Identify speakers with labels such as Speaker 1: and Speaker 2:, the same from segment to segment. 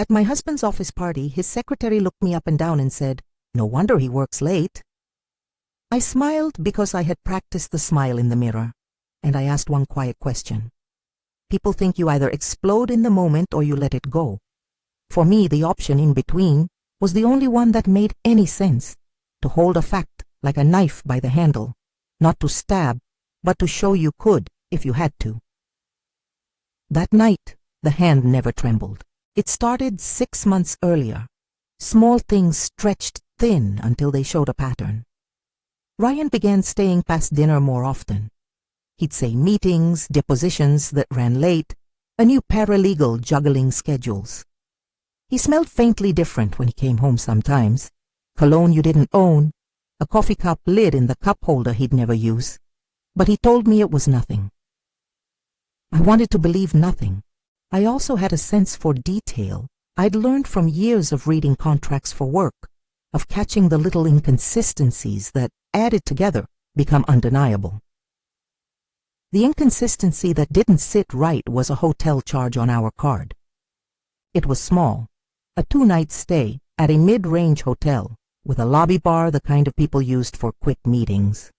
Speaker 1: At my husband's office party, his secretary looked me up and down and said, "No wonder he works late." I smiled because I had practiced the smile in the mirror, and I asked one quiet question. People think you either explode in the moment or you let it go. For me, the option in between was the only one that made any sense, to hold a fact like a knife by the handle, not to stab, but to show you could if you had to. That night, the hand never trembled. It started 6 months earlier. Small things stretched thin until they showed a pattern. Ryan began staying past dinner more often. He'd say meetings, depositions that ran late, a new paralegal juggling schedules. He smelled faintly different when he came home sometimes. Cologne you didn't own, a coffee cup lid in the cup holder he'd never use. But he told me it was nothing. I wanted to believe nothing. I also had a sense for detail I'd learned from years of reading contracts for work, of catching the little inconsistencies that, added together, become undeniable. The inconsistency that didn't sit right was a hotel charge on our card. It was small, a 2-night stay at a mid-range hotel with a lobby bar the kind of people used for quick meetings.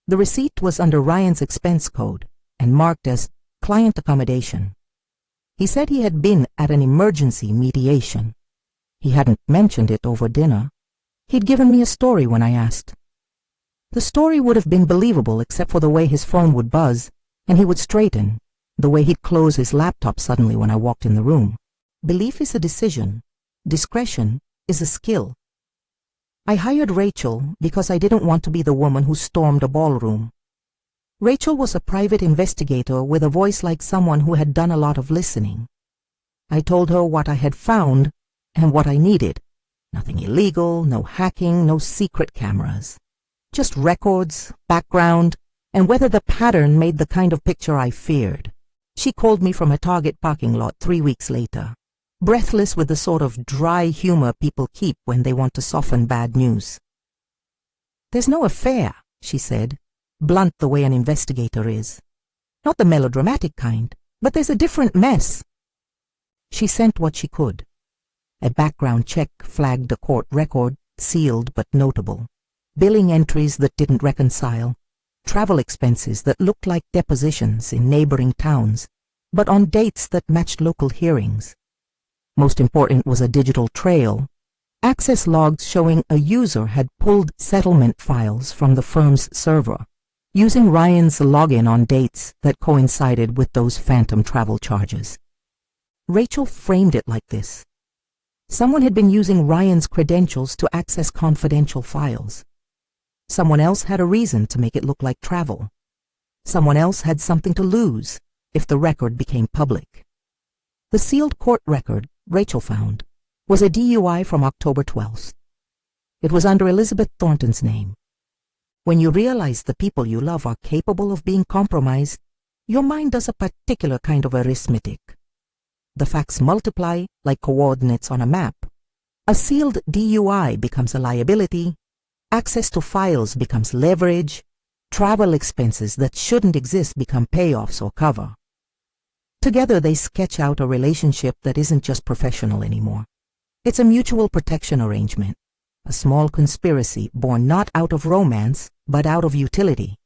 Speaker 1: The receipt was under Ryan's expense code and marked as client accommodation. He said he had been at an emergency mediation. He hadn't mentioned it over dinner. He'd given me a story when I asked. The story would have been believable except for the way his phone would buzz and he would straighten, the way he'd close his laptop suddenly when I walked in the room. Belief is a decision. Discretion is a skill. I hired Rachel because I didn't want to be the woman who stormed a ballroom. Rachel was a private investigator with a voice like someone who had done a lot of listening. I told her what I had found and what I needed. Nothing illegal, no hacking, no secret cameras. Just records, background, and whether the pattern made the kind of picture I feared. She called me from a Target parking lot 3 weeks later, breathless with the sort of dry humor people keep when they want to soften bad news. "There's no affair," she said, blunt the way an investigator is. "Not the melodramatic kind, but there's a different mess." She sent what she could. A background check flagged a court record, sealed but notable. Billing entries that didn't reconcile. Travel expenses that looked like depositions in neighboring towns, but on dates that matched local hearings. Most important was a digital trail. Access logs showing a user had pulled settlement files from the firm's server, using Ryan's login on dates that coincided with those phantom travel charges. Rachel framed it like this. Someone had been using Ryan's credentials to access confidential files. Someone else had a reason to make it look like travel. Someone else had something to lose if the record became public. The sealed court record, Rachel found, was a DUI from October 12th. It was under Elizabeth Thornton's name. When you realize the people you love are capable of being compromised, your mind does a particular kind of arithmetic. The facts multiply like coordinates on a map. A sealed DUI becomes a liability. Access to files becomes leverage. Travel expenses that shouldn't exist become payoffs or cover. Together they sketch out a relationship that isn't just professional anymore. It's a mutual protection arrangement, a small conspiracy born not out of romance, but out of utility.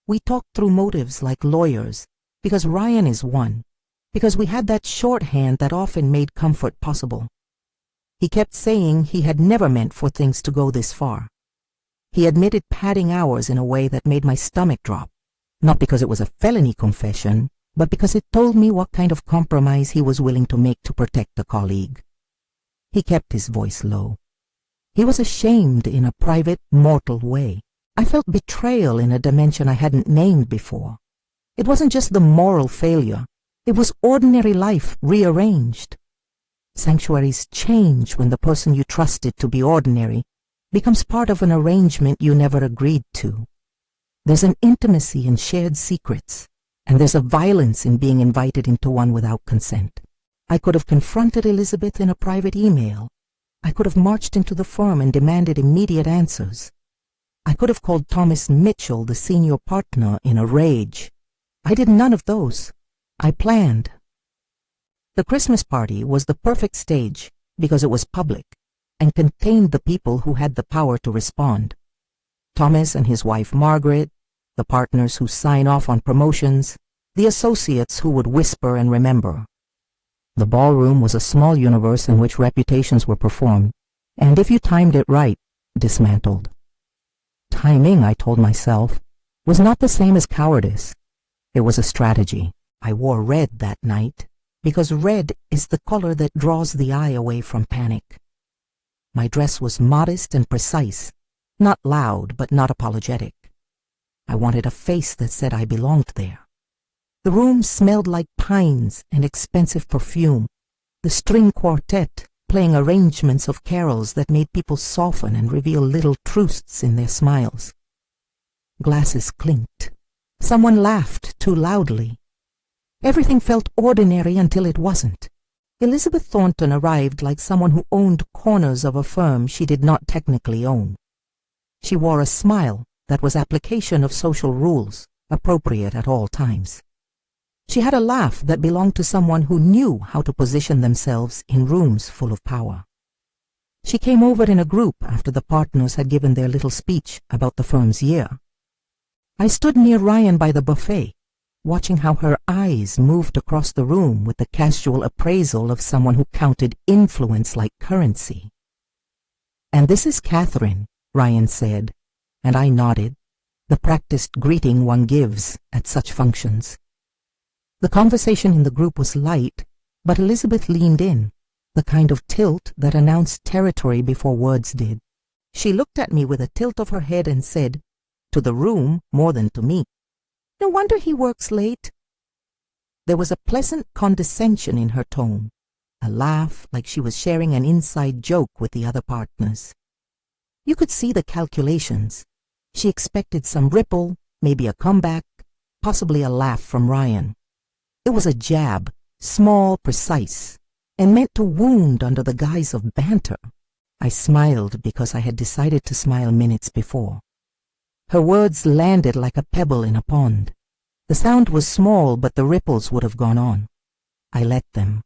Speaker 1: We talked through motives like lawyers, because Ryan is one, because we had that shorthand that often made comfort possible. He kept saying he had never meant for things to go this far. He admitted padding hours in a way that made my stomach drop, not because it was a felony confession, but because it told me what kind of compromise he was willing to make to protect a colleague. He kept his voice low. He was ashamed in a private, mortal way. I felt betrayal in a dimension I hadn't named before. It wasn't just the moral failure. It was ordinary life rearranged. Sanctuaries change when the person you trusted to be ordinary becomes part of an arrangement you never agreed to. There's an intimacy in shared secrets, and there's a violence in being invited into one without consent. I could have confronted Elizabeth in a private email. I could have marched into the firm and demanded immediate answers. I could have called Thomas Mitchell, the senior partner, in a rage. I did none of those. I planned. The Christmas party was the perfect stage because it was public and contained the people who had the power to respond. Thomas and his wife Margaret, the partners who sign off on promotions, the associates who would whisper and remember. The ballroom was a small universe in which reputations were performed, and if you timed it right, dismantled. Timing, I told myself, was not the same as cowardice. It was a strategy. I wore red that night because red is the color that draws the eye away from panic. My dress was modest and precise, not loud but not apologetic. I wanted a face that said I belonged there. The room smelled like pines and expensive perfume, the string quartet playing arrangements of carols that made people soften and reveal little truths in their smiles. Glasses clinked. Someone laughed too loudly. Everything felt ordinary until it wasn't. Elizabeth Thornton arrived like someone who owned corners of a firm she did not technically own. She wore a smile that was application of social rules, appropriate at all times. She had a laugh that belonged to someone who knew how to position themselves in rooms full of power. She came over in a group after the partners had given their little speech about the firm's year. I stood near Ryan by the buffet, watching how her eyes moved across the room with the casual appraisal of someone who counted influence like currency. "And this is Catherine," Ryan said, and I nodded, the practiced greeting one gives at such functions. The conversation in the group was light, but Elizabeth leaned in, the kind of tilt that announced territory before words did. She looked at me with a tilt of her head and said, to the room more than to me, "No wonder he works late." There was a pleasant condescension in her tone, a laugh like she was sharing an inside joke with the other partners. You could see the calculations. She expected some ripple, maybe a comeback, possibly a laugh from Ryan. It was a jab, small, precise, and meant to wound under the guise of banter. I smiled because I had decided to smile minutes before. Her words landed like a pebble in a pond. The sound was small, but the ripples would have gone on. I let them.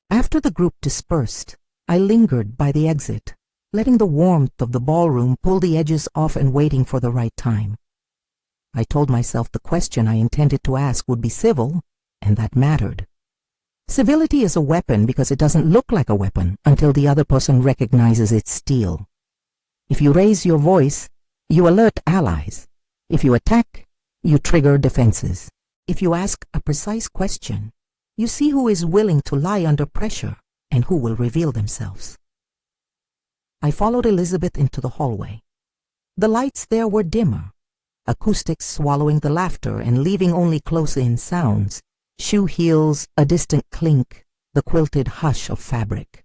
Speaker 1: After the group dispersed, I lingered by the exit, letting the warmth of the ballroom pull the edges off and waiting for the right time. I told myself the question I intended to ask would be civil, and that mattered. Civility is a weapon because it doesn't look like a weapon until the other person recognizes its steel. If you raise your voice, you alert allies. If you attack, you trigger defenses. If you ask a precise question, you see who is willing to lie under pressure and who will reveal themselves. I followed Elizabeth into the hallway. The lights there were dimmer, acoustics swallowing the laughter and leaving only close-in sounds, shoe heels, a distant clink, the quilted hush of fabric.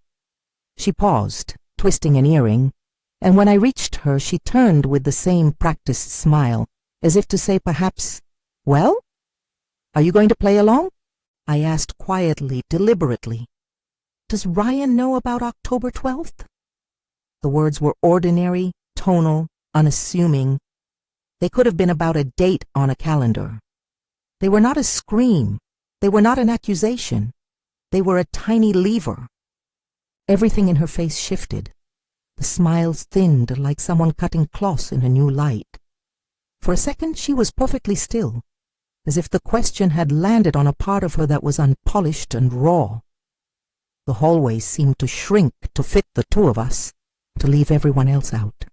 Speaker 1: She paused, twisting an earring, and when I reached her, she turned with the same practiced smile, as if to say perhaps, "Well, are you going to play along?" I asked quietly, deliberately, "Does Ryan know about October 12th? The words were ordinary, tonal, unassuming. They could have been about a date on a calendar. They were not a scream. They were not an accusation. They were a tiny lever. Everything in her face shifted. The smiles thinned like someone cutting cloth in a new light. For a second she was perfectly still, as if the question had landed on a part of her that was unpolished and raw. The hallway seemed to shrink to fit the two of us, to leave everyone else out.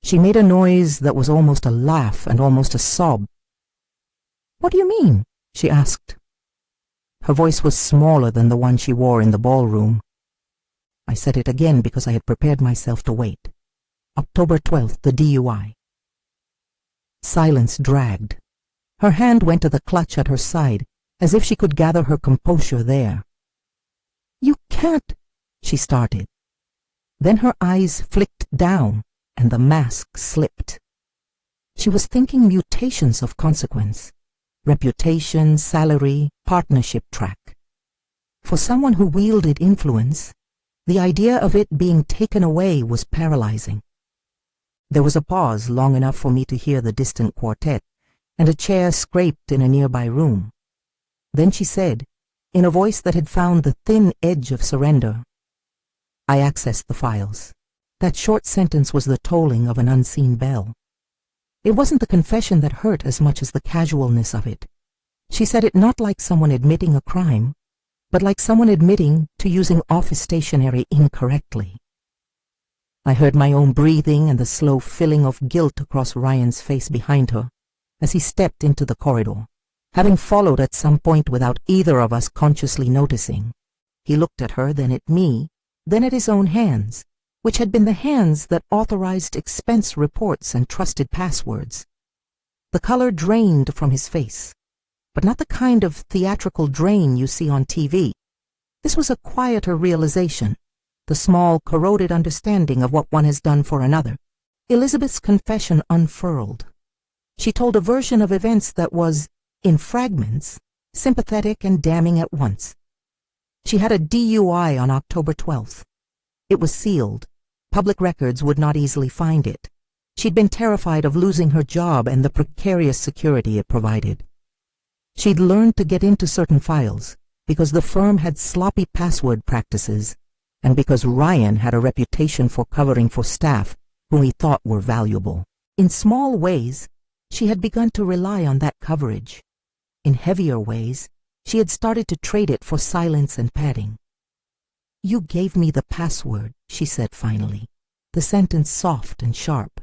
Speaker 1: She made a noise that was almost a laugh and almost a sob. "What do you mean?" she asked. Her voice was smaller than the one she wore in the ballroom. I said it again because I had prepared myself to wait. October 12th, the DUI. Silence dragged. Her hand went to the clutch at her side, as if she could gather her composure there. "You can't," she started. Then her eyes flicked down, and the mask slipped. She was thinking mutations of consequence. Reputation, salary, partnership track. For someone who wielded influence, the idea of it being taken away was paralyzing. There was a pause long enough for me to hear the distant quartet, and a chair scraped in a nearby room. Then she said, in a voice that had found the thin edge of surrender. I accessed the files. That short sentence was the tolling of an unseen bell. It wasn't the confession that hurt as much as the casualness of it. She said it not like someone admitting a crime, but like someone admitting to using office stationery incorrectly. I heard my own breathing and the slow filling of guilt across Ryan's face behind her as he stepped into the corridor, having followed at some point without either of us consciously noticing. He looked at her, then at me, then at his own hands, which had been the hands that authorized expense reports and trusted passwords. The color drained from his face, but not the kind of theatrical drain you see on TV. This was a quieter realization, the small, corroded understanding of what one has done for another. Elizabeth's confession unfurled. She told a version of events that was, in fragments, sympathetic and damning at once. She had a DUI on October 12th. It was sealed. Public records would not easily find it. She'd been terrified of losing her job and the precarious security it provided. She'd learned to get into certain files because the firm had sloppy password practices and because Ryan had a reputation for covering for staff whom he thought were valuable. In small ways, she had begun to rely on that coverage. In heavier ways, she had started to trade it for silence and padding. "You gave me the password," she said finally, the sentence soft and sharp.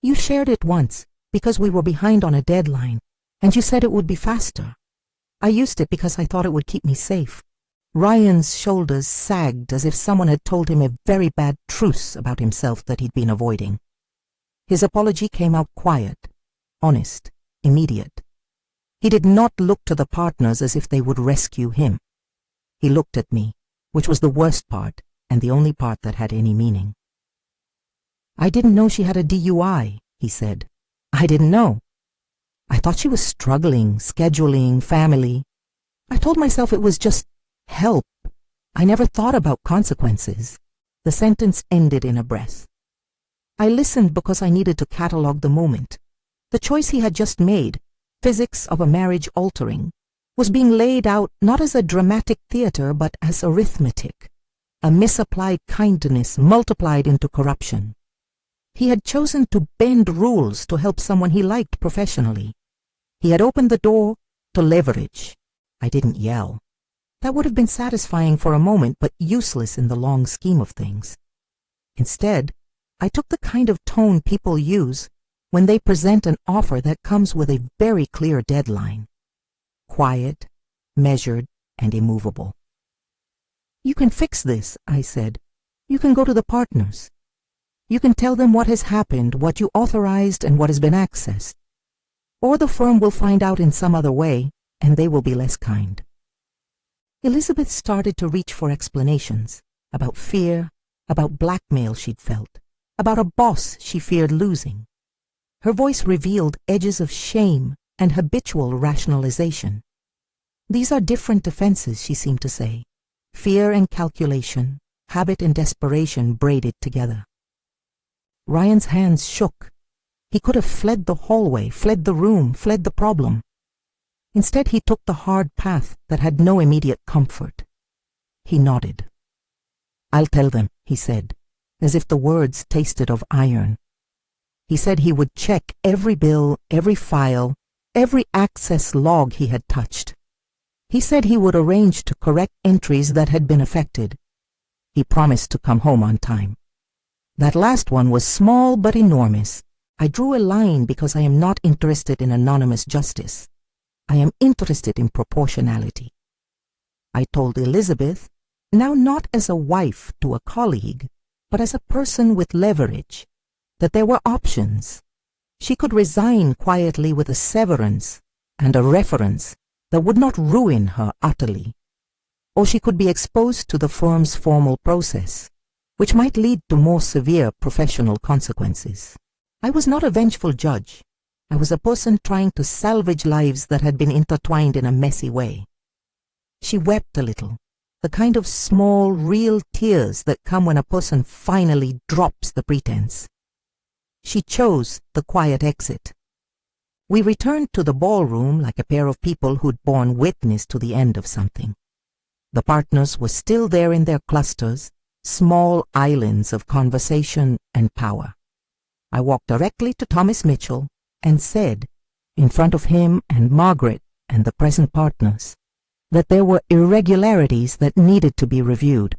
Speaker 1: "You shared it once because we were behind on a deadline, and you said it would be faster. I used it because I thought it would keep me safe." Ryan's shoulders sagged as if someone had told him a very bad truce about himself that he'd been avoiding. His apology came out quiet, honest, immediate. He did not look to the partners as if they would rescue him. He looked at me, which was the worst part and the only part that had any meaning. "I didn't know she had a DUI," he said. "I didn't know. I thought she was struggling, scheduling, family. I told myself it was just help. I never thought about consequences." The sentence ended in a breath. I listened because I needed to catalog the moment. The choice he had just made, physics of a marriage altering, was being laid out not as a dramatic theater but as arithmetic, a misapplied kindness multiplied into corruption. He had chosen to bend rules to help someone he liked professionally. He had opened the door to leverage. I didn't yell. That would have been satisfying for a moment, but useless in the long scheme of things. Instead, I took the kind of tone people use when they present an offer that comes with a very clear deadline. Quiet, measured, and immovable. "You can fix this," I said. "You can go to the partners. You can tell them what has happened, what you authorized, and what has been accessed. Or the firm will find out in some other way, and they will be less kind." Elizabeth started to reach for explanations about fear, about blackmail she'd felt, about a boss she feared losing. Her voice revealed edges of shame and habitual rationalization. "These are different defenses," she seemed to say. Fear and calculation, habit and desperation braided together. Ryan's hands shook. He could have fled the hallway, fled the room, fled the problem. Instead, he took the hard path that had no immediate comfort. He nodded. "I'll tell them," he said, as if the words tasted of iron. He said he would check every bill, every file, every access log he had touched. He said he would arrange to correct entries that had been affected. He promised to come home on time. That last one was small but enormous. I drew a line because I am not interested in anonymous justice. I am interested in proportionality. I told Elizabeth, now not as a wife to a colleague, but as a person with leverage, that there were options. She could resign quietly with a severance and a reference that would not ruin her utterly. Or she could be exposed to the firm's formal process, which might lead to more severe professional consequences. I was not a vengeful judge. I was a person trying to salvage lives that had been intertwined in a messy way. She wept a little, the kind of small, real tears that come when a person finally drops the pretense. She chose the quiet exit. We returned to the ballroom like a pair of people who'd borne witness to the end of something. The partners were still there in their clusters, small islands of conversation and power. I walked directly to Thomas Mitchell and said, in front of him and Margaret and the present partners, that there were irregularities that needed to be reviewed.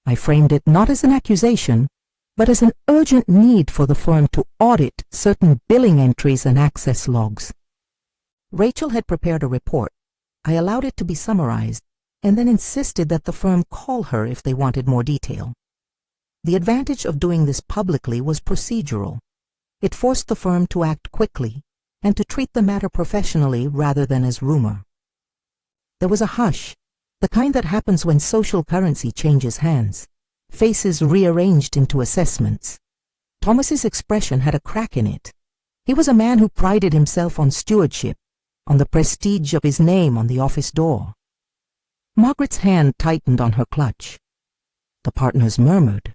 Speaker 1: I framed it not as an accusation, but as an urgent need for the firm to audit certain billing entries and access logs. Rachel had prepared a report. I allowed it to be summarized, and then insisted that the firm call her if they wanted more detail. The advantage of doing this publicly was procedural. It forced the firm to act quickly and to treat the matter professionally rather than as rumor. There was a hush, the kind that happens when social currency changes hands, faces rearranged into assessments. Thomas's expression had a crack in it. He was a man who prided himself on stewardship, on the prestige of his name on the office door. Margaret's hand tightened on her clutch. The partners murmured.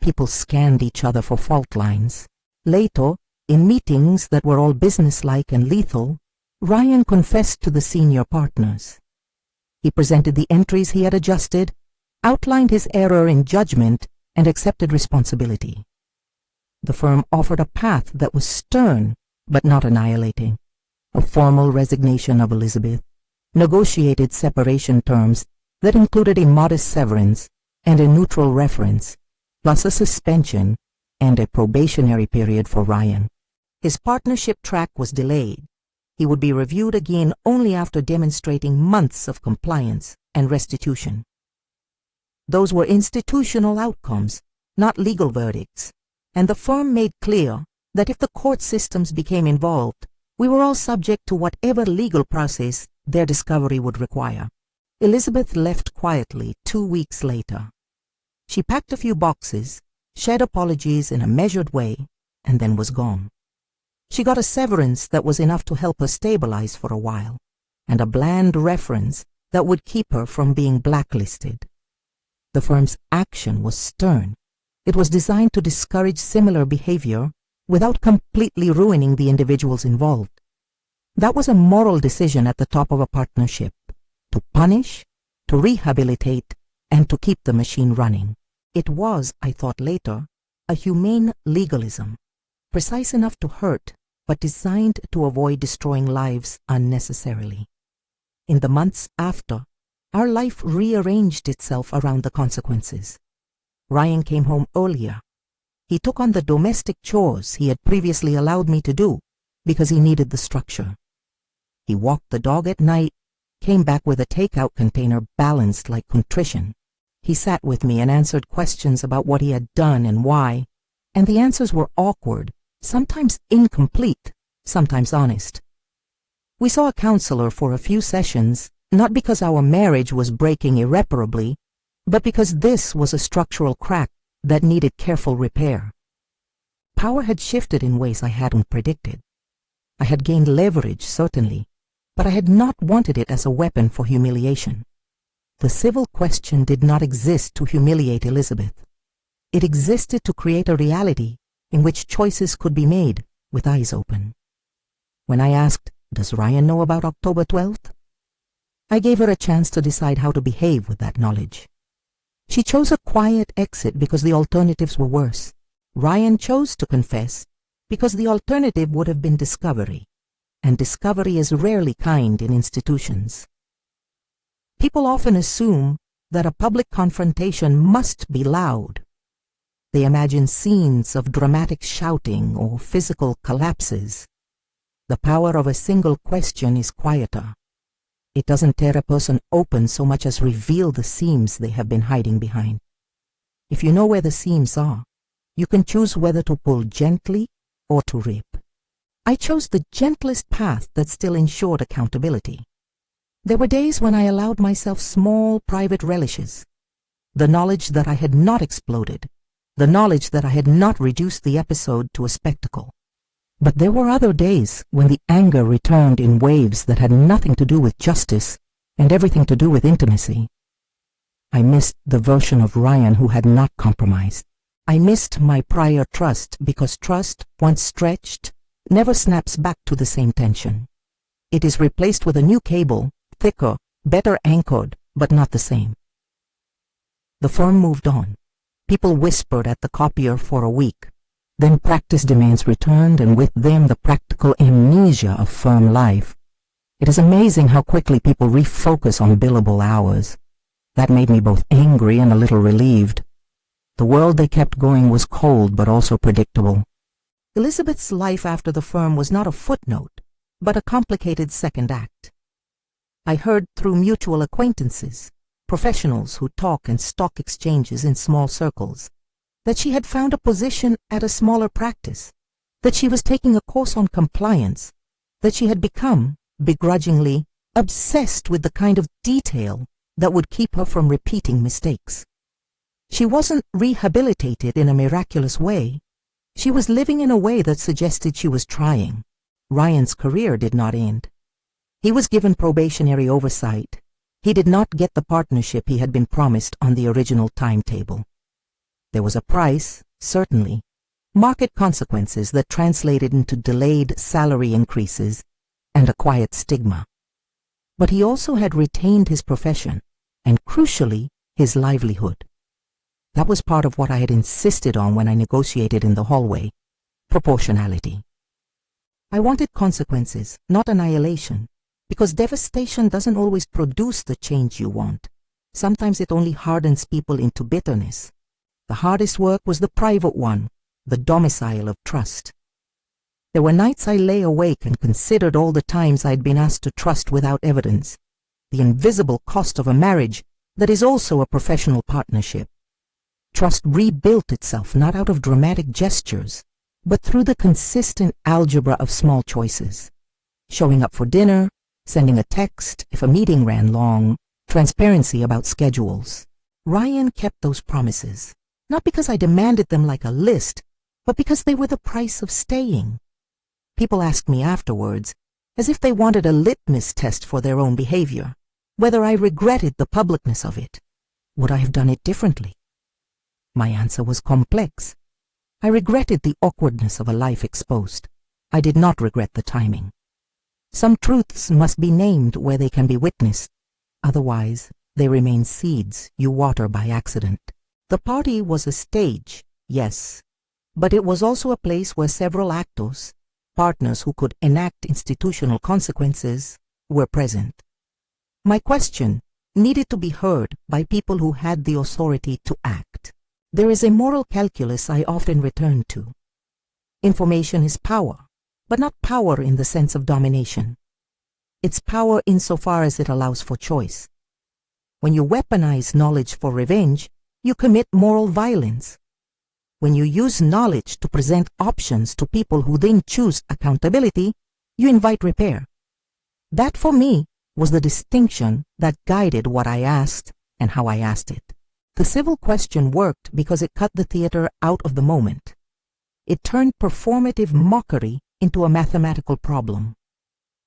Speaker 1: People scanned each other for fault lines. Later, in meetings that were all businesslike and lethal, Ryan confessed to the senior partners. He presented the entries he had adjusted, outlined his error in judgment, and accepted responsibility. The firm offered a path that was stern but not annihilating. A formal resignation of Elizabeth, negotiated separation terms that included a modest severance and a neutral reference, plus a suspension and a probationary period for Ryan. His partnership track was delayed. He would be reviewed again only after demonstrating months of compliance and restitution. Those were institutional outcomes, not legal verdicts, and the firm made clear that if the court systems became involved, we were all subject to whatever legal process their discovery would require. Elizabeth left quietly 2 weeks later. She packed a few boxes, shared apologies in a measured way, and then was gone. She got a severance that was enough to help her stabilize for a while, and a bland reference that would keep her from being blacklisted. The firm's action was stern. It was designed to discourage similar behavior without completely ruining the individuals involved. That was a moral decision at the top of a partnership, to punish, to rehabilitate, and to keep the machine running. It was, I thought later, a humane legalism, precise enough to hurt, but designed to avoid destroying lives unnecessarily. In the months after, our life rearranged itself around the consequences. Ryan came home earlier. He took on the domestic chores he had previously allowed me to do because he needed the structure. He walked the dog at night, came back with a takeout container balanced like contrition. He sat with me and answered questions about what he had done and why, and the answers were awkward, sometimes incomplete, sometimes honest. We saw a counselor for a few sessions, not because our marriage was breaking irreparably, but because this was a structural crack that needed careful repair. Power had shifted in ways I hadn't predicted. I had gained leverage, certainly, but I had not wanted it as a weapon for humiliation. The civil question did not exist to humiliate Elizabeth. It existed to create a reality in which choices could be made with eyes open. When I asked, "Does Ryan know about October 12th?" I gave her a chance to decide how to behave with that knowledge. She chose a quiet exit because the alternatives were worse. Ryan chose to confess because the alternative would have been discovery, and discovery is rarely kind in institutions. People often assume that a public confrontation must be loud. They imagine scenes of dramatic shouting or physical collapses. The power of a single question is quieter. It doesn't tear a person open so much as reveal the seams they have been hiding behind. If you know where the seams are, you can choose whether to pull gently or to rip. I chose the gentlest path that still ensured accountability. There were days when I allowed myself small private relishes. The knowledge that I had not exploded, the knowledge that I had not reduced the episode to a spectacle. But there were other days when the anger returned in waves that had nothing to do with justice and everything to do with intimacy. I missed the version of Ryan who had not compromised. I missed my prior trust because trust, once stretched, never snaps back to the same tension. It is replaced with a new cable, thicker, better anchored, but not the same. The firm moved on. People whispered at the copier for a week. Then practice demands returned, and with them the practical amnesia of firm life. It is amazing how quickly people refocus on billable hours. That made me both angry and a little relieved. The world they kept going was cold but also predictable. Elizabeth's life after the firm was not a footnote, but a complicated second act. I heard through mutual acquaintances, professionals who talk in stock exchanges in small circles, that she had found a position at a smaller practice, that she was taking a course on compliance, that she had become, begrudgingly, obsessed with the kind of detail that would keep her from repeating mistakes. She wasn't rehabilitated in a miraculous way. She was living in a way that suggested she was trying. Ryan's career did not end. He was given probationary oversight. He did not get the partnership he had been promised on the original timetable. There was a price, certainly, market consequences that translated into delayed salary increases and a quiet stigma. But he also had retained his profession, and crucially, his livelihood. That was part of what I had insisted on when I negotiated in the hallway: proportionality. I wanted consequences, not annihilation, because devastation doesn't always produce the change you want. Sometimes it only hardens people into bitterness. The hardest work was the private one, the domicile of trust. There were nights I lay awake and considered all the times I'd been asked to trust without evidence, the invisible cost of a marriage that is also a professional partnership. Trust rebuilt itself not out of dramatic gestures, but through the consistent algebra of small choices. Showing up for dinner, sending a text if a meeting ran long, transparency about schedules. Ryan kept those promises, not because I demanded them like a list, but because they were the price of staying. People asked me afterwards, as if they wanted a litmus test for their own behavior, whether I regretted the publicness of it. Would I have done it differently? My answer was complex. I regretted the awkwardness of a life exposed. I did not regret the timing. Some truths must be named where they can be witnessed. Otherwise, they remain seeds you water by accident. The party was a stage, yes, but it was also a place where several actors, partners who could enact institutional consequences, were present. My question needed to be heard by people who had the authority to act. There is a moral calculus I often return to. Information is power, but not power in the sense of domination. It's power insofar as it allows for choice. When you weaponize knowledge for revenge, you commit moral violence. When you use knowledge to present options to people who then choose accountability, you invite repair. That, for me, was the distinction that guided what I asked and how I asked it. The civil question worked because it cut the theater out of the moment. It turned performative mockery into a mathematical problem.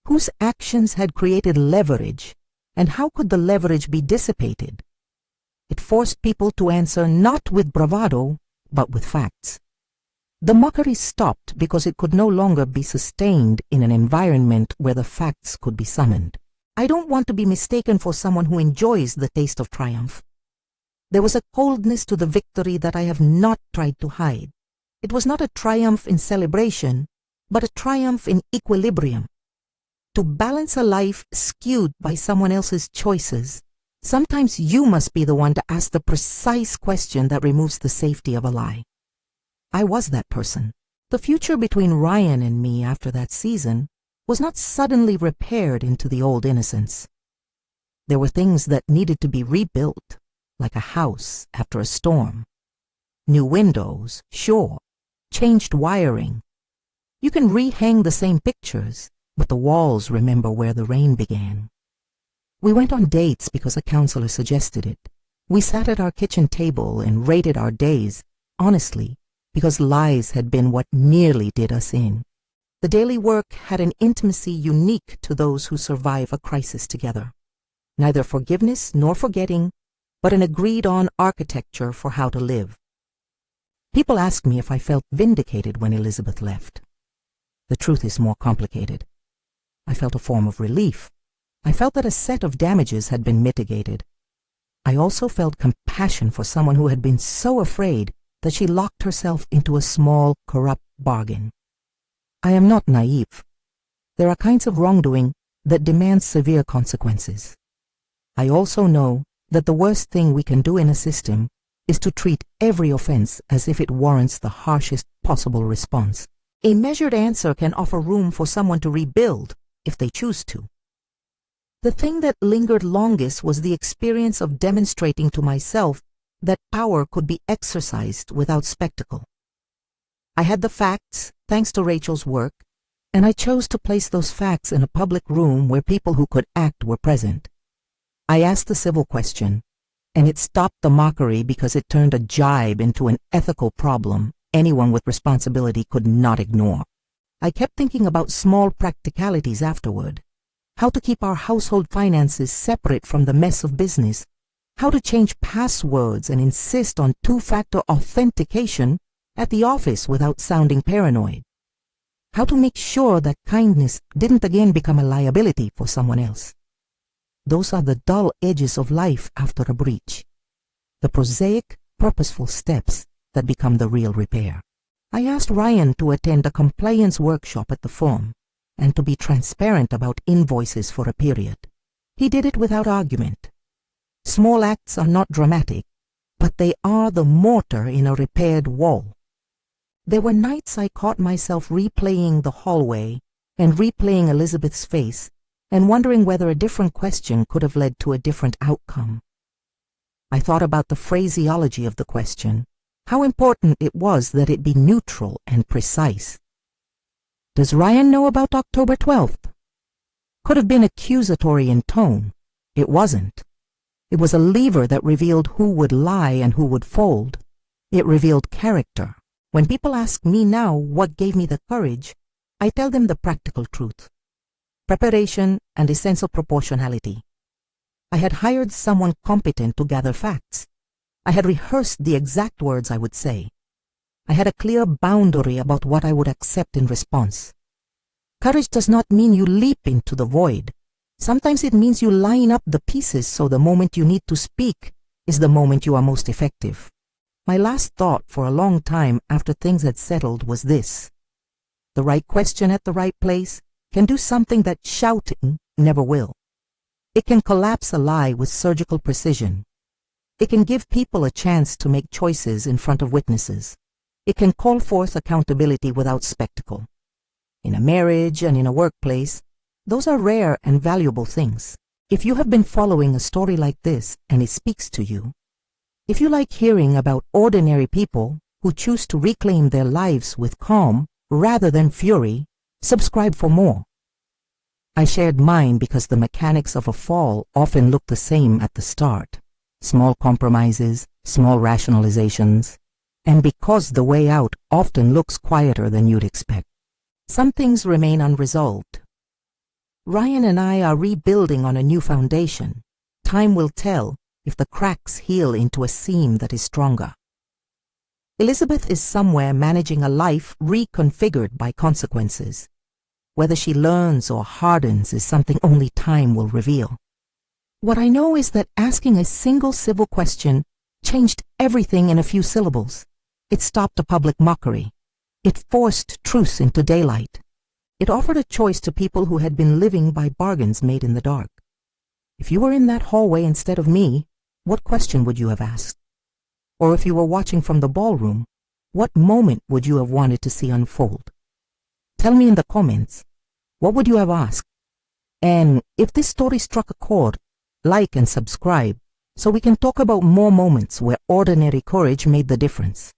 Speaker 1: Whose actions had created leverage, and how could the leverage be dissipated? It forced people to answer not with bravado, but with facts. The mockery stopped because it could no longer be sustained in an environment where the facts could be summoned. I don't want to be mistaken for someone who enjoys the taste of triumph. There was a coldness to the victory that I have not tried to hide. It was not a triumph in celebration, but a triumph in equilibrium. To balance a life skewed by someone else's choices, sometimes you must be the one to ask the precise question that removes the safety of a lie. I was that person. The future between Ryan and me after that season was not suddenly repaired into the old innocence. There were things that needed to be rebuilt, like a house after a storm. New windows, sure. Changed wiring. You can rehang the same pictures, but the walls remember where the rain began. We went on dates because a counselor suggested it. We sat at our kitchen table and rated our days, honestly, because lies had been what nearly did us in. The daily work had an intimacy unique to those who survive a crisis together. Neither forgiveness nor forgetting, but an agreed-on architecture for how to live. People asked me if I felt vindicated when Elizabeth left. The truth is more complicated. I felt a form of relief. I felt that a set of damages had been mitigated. I also felt compassion for someone who had been so afraid that she locked herself into a small, corrupt bargain. I am not naive. There are kinds of wrongdoing that demand severe consequences. I also know that the worst thing we can do in a system is to treat every offense as if it warrants the harshest possible response. A measured answer can offer room for someone to rebuild if they choose to. The thing that lingered longest was the experience of demonstrating to myself that power could be exercised without spectacle. I had the facts, thanks to Rachel's work, and I chose to place those facts in a public room where people who could act were present. I asked the civil question, and it stopped the mockery because it turned a jibe into an ethical problem anyone with responsibility could not ignore. I kept thinking about small practicalities afterward. How to keep our household finances separate from the mess of business. How to change passwords and insist on two-factor authentication at the office without sounding paranoid. How to make sure that kindness didn't again become a liability for someone else. Those are the dull edges of life after a breach. The prosaic, purposeful steps that become the real repair. I asked Ryan to attend a compliance workshop at the firm and to be transparent about invoices for a period. He did it without argument. Small acts are not dramatic, but they are the mortar in a repaired wall. There were nights I caught myself replaying the hallway and replaying Elizabeth's face and wondering whether a different question could have led to a different outcome. I thought about the phraseology of the question, how important it was that it be neutral and precise. Does Ryan know about October 12th? Could have been accusatory in tone. It wasn't. It was a lever that revealed who would lie and who would fold. It revealed character. When people ask me now what gave me the courage, I tell them the practical truth. Preparation and a sense of proportionality. I had hired someone competent to gather facts. I had rehearsed the exact words I would say. I had a clear boundary about what I would accept in response. Courage does not mean you leap into the void. Sometimes it means you line up the pieces so the moment you need to speak is the moment you are most effective. My last thought for a long time after things had settled was this. The right question at the right place can do something that shouting never will. It can collapse a lie with surgical precision. It can give people a chance to make choices in front of witnesses. It can call forth accountability without spectacle. In a marriage and in a workplace, those are rare and valuable things. If you have been following a story like this and it speaks to you, if you like hearing about ordinary people who choose to reclaim their lives with calm rather than fury, subscribe for more. I shared mine because the mechanics of a fall often look the same at the start. Small compromises, small rationalizations, and because the way out often looks quieter than you'd expect. Some things remain unresolved. Ryan and I are rebuilding on a new foundation. Time will tell if the cracks heal into a seam that is stronger. Elizabeth is somewhere managing a life reconfigured by consequences. Whether she learns or hardens is something only time will reveal. What I know is that asking a single civil question changed everything in a few syllables. It stopped a public mockery. It forced truth into daylight. It offered a choice to people who had been living by bargains made in the dark. If you were in that hallway instead of me, what question would you have asked? Or if you were watching from the ballroom, what moment would you have wanted to see unfold? Tell me in the comments, what would you have asked? And if this story struck a chord, like and subscribe so we can talk about more moments where ordinary courage made the difference.